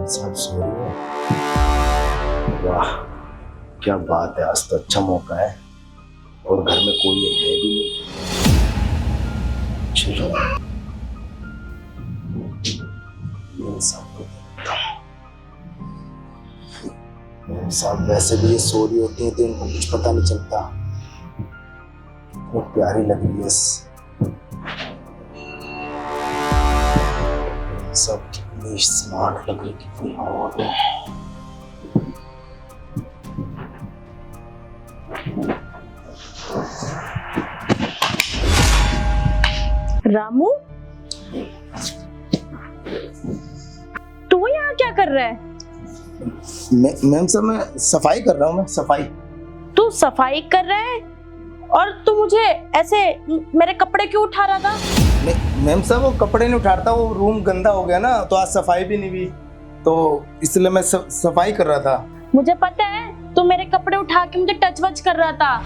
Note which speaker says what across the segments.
Speaker 1: सब सो रही हो। वाह क्या बात है, आज तो अच्छा मौका है और घर में कोई है भी नहीं। चलो मेरे साथ मेरे साथ वैसे भी ये सो रही होती है तो इनको कुछ पता नहीं चलता। वो प्यारी लग रही है सब, कितनी स्मार्ट लग रही, कितनी हॉट है।
Speaker 2: रामू, तू यहाँ क्या कर रहा है?
Speaker 1: मैम साहब मैं सफाई कर रहा हूँ। मैं सफाई।
Speaker 2: तू सफाई कर रहा है और तू मुझे ऐसे मेरे कपड़े क्यों उठा रहा था?
Speaker 1: नहीं मैम साहब वो कपड़े नहीं उठाता, वो रूम गंदा हो गया ना तो आज सफाई भी नहीं हुई तो इसलिए मैं सफाई कर रहा था।
Speaker 2: मुझे पता है तू मेरे कपड़े उठा के मुझे टच वच कर रहा था।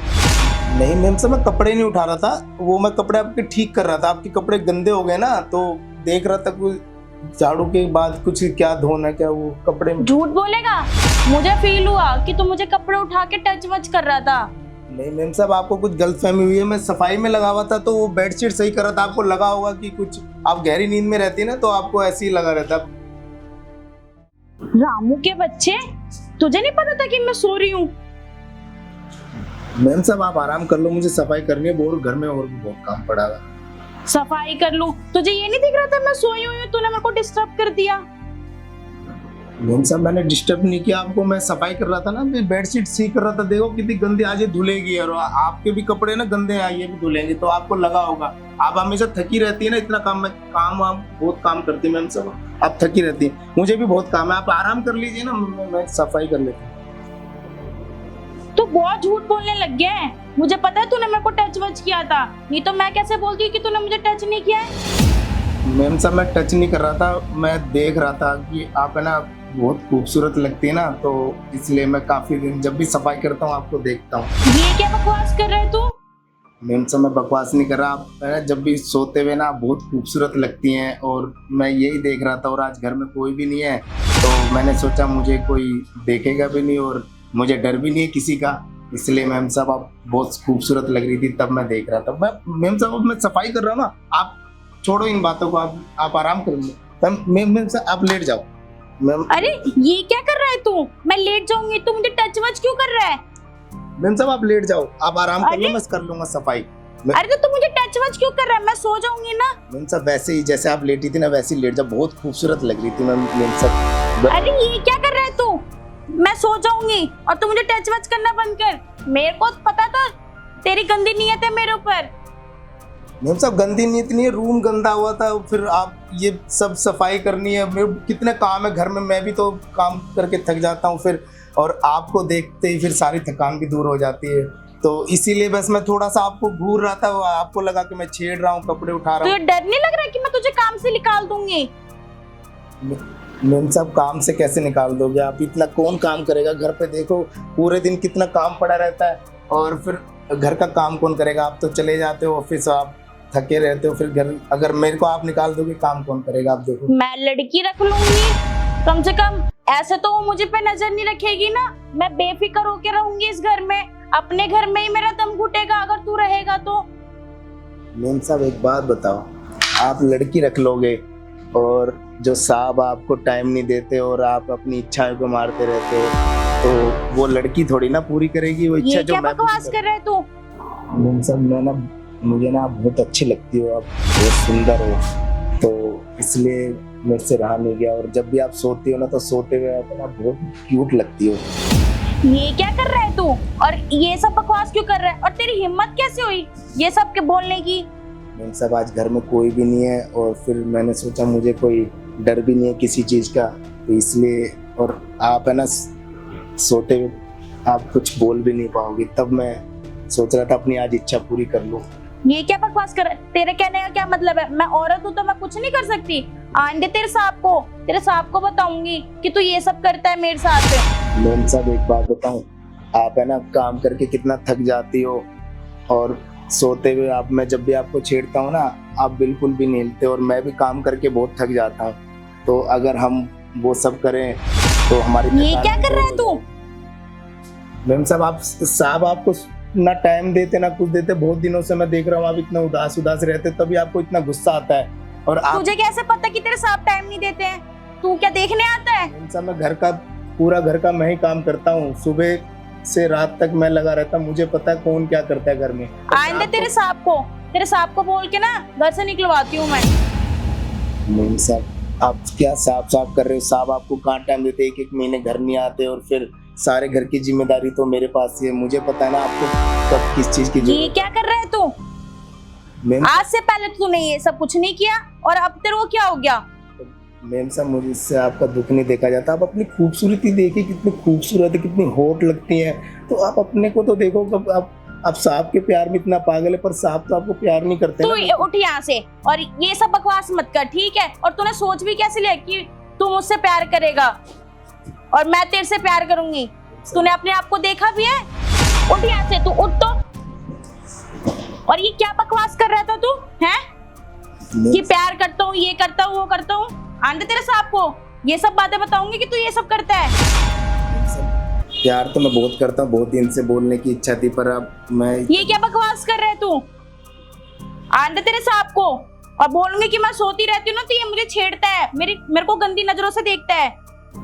Speaker 1: नहीं मैम साहब मैं कपड़े नहीं उठा रहा था, वो मैं कपड़े आपके ठीक कर रहा था। आपके कपड़े गंदे हो गए ना तो देख रहा था कुछ झाड़ू के बाद कुछ क्या धोना क्या वो कपड़े।
Speaker 2: झूठ बोलेगा, मुझे फील हुआ कि तू मुझे कपड़े उठा के टच वच कर रहा था।
Speaker 1: नहीं मैम साहब आपको कुछ गलतफहमी हुई है, मैं सफाई में लगा हुआ था तो वो बेडशीट सही कर रहा था। आपको लगा होगा कि कुछ आप गहरी नींद में रहती है ना तो आपको ऐसे ही लगा रहता।
Speaker 2: रामू के बच्चे, तुझे नहीं पता था कि मैं सो रही हूँ?
Speaker 1: मैम साहब आप आराम कर लो, मुझे सफाई करनी है, बहुत घर में और भी बहुत काम पड़ा है।
Speaker 2: सफाई कर लूं? तुझे ये नहीं दिख रहा था मैं सोई हुई हूँ, तूने मेरे को डिस्टर्ब कर दिया।
Speaker 1: मैम साहब मैंने डिस्टर्ब नहीं किया आपको, मैं सफाई कर रहा था ना, मैं बेडशीट ठीक कर रहा था। देखो कितनी गंदी आज ये धुलेगी और आपके भी कपड़े ना गंदे हैं, ये भी धुलेंगे तो आपको लगा होगा। आप हमेशा थकी रहती है ना, इतना काम में काम आप बहुत काम करती है मैम साहब, आप थकी रहती है, मुझे भी बहुत काम है, आप आराम कर लीजिए ना, मैं सफाई कर लेता हूँ।
Speaker 2: तू बहुत झूठ बोलने लग गया है। मुझे पता है तूने मेरे को टच वच किया था, नहीं तो मैं कैसे बोलती कि तूने मुझे टच नहीं किया है।
Speaker 1: मैम साहब मैं टच नहीं कर रहा था, मैं देख रहा था कि आप है ना बहुत खूबसूरत लगती है ना तो इसलिए मैं काफी दिन जब भी सफाई करता हूँ आपको देखता हूँ।
Speaker 2: ये क्या बकवास कर रहे तू?
Speaker 1: मैम साहब मैं बकवास नहीं कर रहा, आप है ना जब भी सोते हुए ना आप बहुत खूबसूरत लगती हैं और मैं यही देख रहा था और आज घर में कोई भी नहीं है तो मैंने सोचा मुझे कोई देखेगा भी नहीं और मुझे डर भी नहीं है किसी का, इसलिए मैम साहब आप बहुत खूबसूरत लग रही थी तब मैं देख रहा था। मैं मैम साहब मैं सफाई कर रहा हूँ ना, आप छोड़ो इन बातों को, आप आराम कर लो। मैम साहब आप लेट जाओ। मैम
Speaker 2: अरे ये क्या कर रहा है तू? मैं लेट जाऊंगी, तू मुझे टच वच क्यों कर रहा है?
Speaker 1: मैम साहब आप लेट जाओ, आप आराम कर लो, मैं कर लूंगा सफाई।
Speaker 2: अरे तो तू मुझे टच वच क्यों कर रहा है? मैं सो जाऊंगी ना।
Speaker 1: मैम साहब वैसे ही जैसे आप लेटी थी ना वैसे ही लेट जाओ, बहुत खूबसूरत लग रही थी मैम साहब।
Speaker 2: अरे ये क्या कर रहा है तू? मैं सो जाऊंगी और तू मुझे टच वच करना बंद कर। मेरे को पता था तेरी गंदी नीयत है मेरे ऊपर।
Speaker 1: मैम साहब गंदी नीयत नहीं है, रूम गंदा हुआ था, फिर आप ये सब सफाई करनी है, मेरे कितने काम है घर में, मैं भी तो काम करके थक जाता हूँ फिर, और आपको देखते ही फिर सारी थकान भी दूर हो जाती है तो इसीलिए बस मैं थोड़ा सा आपको घूर रहा था, आपको लगा कि मैं छेड़ रहा हूँ, कपड़े उठा रहा हूँ।
Speaker 2: तुझे डर नहीं लग रहा कि मैं तुझे काम से निकाल दूंगी?
Speaker 1: मैम साहब काम से कैसे निकाल दोगे आप, इतना कौन काम करेगा घर पे, देखो पूरे दिन कितना काम पड़ा रहता है और फिर घर का काम कौन करेगा। आप तो चले जाते हो ऑफिस, आप थके रहते हो, फिर घर अगर मेरे को आप निकाल दोगे काम कौन करेगा। आप देखो
Speaker 2: मैं लड़की रख लूंगी कम से कम, ऐसे तो वो मुझे पे नजर नहीं रखेगी ना। मैं बेफिक्र होके रहूंगी इस घर में, अपने घर में ही मेरा दम घुटेगा अगर तू रहेगा तो।
Speaker 1: मैम साहब एक बात बताओ, आप लड़की रख लोगे और जो साहब आपको टाइम नहीं देते और आप अपनी इच्छाओं को मारते रहते हो तो वो लड़की थोड़ी ना पूरी करेगी वो इच्छा जो मैं।
Speaker 2: क्या बकवास कर रहे तू?
Speaker 1: मैम साहब मैं ना मुझे ना आप बहुत अच्छी लगती हो, आप बहुत सुंदर हो तो इसलिए मेरे से रहा नहीं गया, और जब भी आप सोती हो ना तो सोते हुए आप ना बहुत क्यूट लगती हो।
Speaker 2: ये क्या कर रहा है तू और ये सब बकवास क्यों कर रहा है और तेरी हिम्मत कैसे हुई ये सब के बोलने की?
Speaker 1: मैम साहब आज घर में कोई भी नहीं है और फिर मैंने सोचा मुझे कोई डर भी नहीं है किसी चीज का तो इसलिए, और आप है ना सोते हुए आप कुछ बोल भी नहीं पाओगे तब मैं सोच रहा था अपनी आज इच्छा पूरी कर लूं।
Speaker 2: ये क्या बकवास कर रहा है? तेरे कहने का क्या मतलब है? मैं औरत हूँ तो मैं कुछ नहीं कर सकती? आंदे तेरे साहब को बताऊंगी कि तू ये सब करता है मेरे साथ।
Speaker 1: मैम साहब एक बात बताऊं, आप है ना काम करके कितना थक जाती हो और सोते हुए आप, मैं जब भी आपको छेड़ता हूँ ना आप बिल्कुल भी नहीं हिलते और मैं भी काम करके बहुत थक जाता हूँ तो अगर हम वो सब करें तो हमारी
Speaker 2: ये
Speaker 1: थकान
Speaker 2: क्या कर रहा है तू?
Speaker 1: मैम साहब आपको ना टाइम देते ना कुछ देते। बहुत दिनों से मैं देख रहा हूँ आप इतना उदास रहते, तभी आपको इतना गुस्सा आता है। और आप
Speaker 2: तुझे कैसे पता कि तेरे साहब टाइम नहीं देते हैं? तू क्या देखने आता है?
Speaker 1: मैम साहब मैं पूरा घर का मैं ही काम करता हूँ, सुबह से रात तक मैं लगा रहता। मुझे पता है कौन क्या करता है घर में।
Speaker 2: आइंदे तेरे साहब को बोल के ना घर से निकलवाती हूँ मैं।
Speaker 1: मैम साहब आप क्या साफ कर रहे हो? साहब आपको कहाँ टाइम देते? एक महीने घर नहीं आते और फिर सारे घर की जिम्मेदारी तो मेरे पास ही है। मुझे पता है ना आपको कब किस चीज की
Speaker 2: ये
Speaker 1: जरूरत
Speaker 2: क्या कर रहा है तू?
Speaker 1: मैम
Speaker 2: आज से पहले तो तूने ये सब कुछ नहीं किया और अब तेरे को क्या हो गया?
Speaker 1: मैम साहब मुझे इससे आपका दुख नहीं देखा जाता। आप अपनी खूबसूरती देखिए, कितनी खूबसूरत है, कितनी हॉट लगती है। तो आप अपने को तो देखो। कब आप साहब के प्यार में इतना पागल है, पर साहब तो आपको प्यार नहीं करते
Speaker 2: तू
Speaker 1: ना।
Speaker 2: उठ यहाँ से और ये सब बकवास मत कर, ठीक है? और तूने सोच भी कैसे लिया कि तू मुझसे प्यार करेगा और मैं तेरे से प्यार करूंगी? तूने अपने आप को देखा भी है? उठ यहाँ से, तू उठ तो। और ये क्या बकवास कर रहा था तू, हैं? कि प्यार करता हूँ, ये करता हूँ, वो करता हूँ। आंदे तेरे साहब को ये सब बातें बताऊंगी कि तू ये सब करता है।
Speaker 1: प्यार तो मैं बहुत करता हूँ, बहुत दिन से बोलने की इच्छा थी, पर अब मैं
Speaker 2: ये क्या बकवास कर रहा है तू? आंदे तेरे साहब को और बोलूंगी कि मैं सोती रहती हूँ ना तो ये मुझे छेड़ता है, मेरे को गंदी नजरों से देखता है।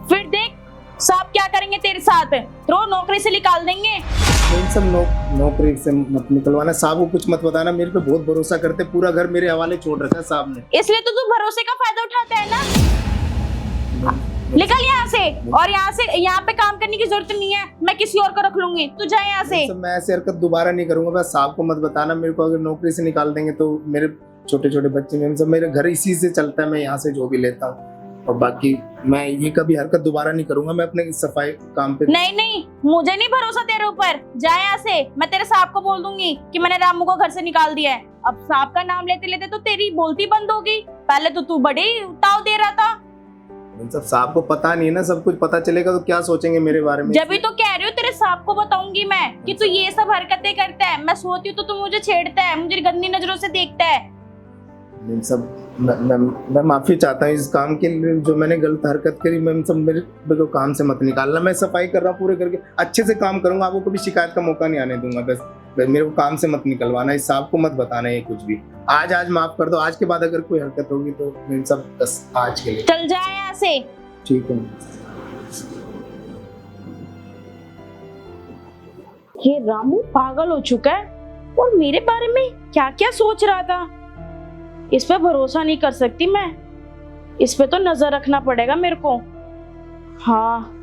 Speaker 2: फिर देख साहब क्या करेंगे तेरे साथ, तो नौकरी से निकाल देंगे।
Speaker 1: इन सब नौकरी से मत निकलवाना। साहब को कुछ मत बताना, मेरे पे बहुत भरोसा करते। पूरा घर मेरे हवाले छोड़ रखा है साहब ने।
Speaker 2: इसलिए तो तू भरोसे का फायदा उठाता है ना। निकल यहाँ से, और यहाँ पे काम करने की जरूरत नहीं है। मैं किसी और को रख लूंगी, तू जा यहाँ से।
Speaker 1: मैं ऐसी हरकत दोबारा नहीं करूंगा। बस साहब को मत बताना। मेरे को अगर नौकरी से निकाल देंगे तो मेरे छोटे छोटे बच्चे में सब, मेरे घर इसी से चलता है। मैं यहाँ से जो भी लेता हूँ, और बाकी मैं ये कभी हरकत दोबारा नहीं करूंगा। मैं अपने सफाई काम पे
Speaker 2: नहीं, मुझे नहीं भरोसा तेरे ऊपर। जा यहाँ से। मैं तेरे साहब को बोल दूंगी कि मैंने रामू को घर से निकाल दिया है। अब साहब का नाम लेते लेते तो तेरी बोलती बंद हो गई। पहले तो तू बड़े ताव दे रहा था।
Speaker 1: इन सब साहब को पता नहीं है ना, सब कुछ पता चलेगा तो क्या सोचेंगे मेरे बारे में।
Speaker 2: जब भी तो कह रही हूँ तेरे साहब को बताऊंगी मैं कि तू ये सब हरकतें करता है। मैं सोती हूँ तो तू मुझे छेड़ता है, मुझे गंदी नजरों से देखता है।
Speaker 1: इन सब मैं माफी चाहता हूँ इस काम के लिए जो मैंने गलत हरकत करी। मैं सब मेरे को काम से मत निकालना। मैं सफाई कर रहा हूँ, पूरे करके अच्छे से काम करूंगा। आपको कभी शिकायत का मौका नहीं आने दूंगा। बस मेरे को काम से मत निकलवाना। इस साहब को मत बताना ये कुछ भी। आज माफ कर दो। आज के बाद अगर कोई हरकत होगी तो इन सब बस आज के लिए
Speaker 2: चल जाए यहाँ से।
Speaker 1: ठीक है।
Speaker 2: ये रामू पागल हो चुका है और मेरे बारे में क्या क्या सोच रहा था। इस पे भरोसा नहीं कर सकती मैं। इस पे तो नजर रखना पड़ेगा मेरे को। हाँ,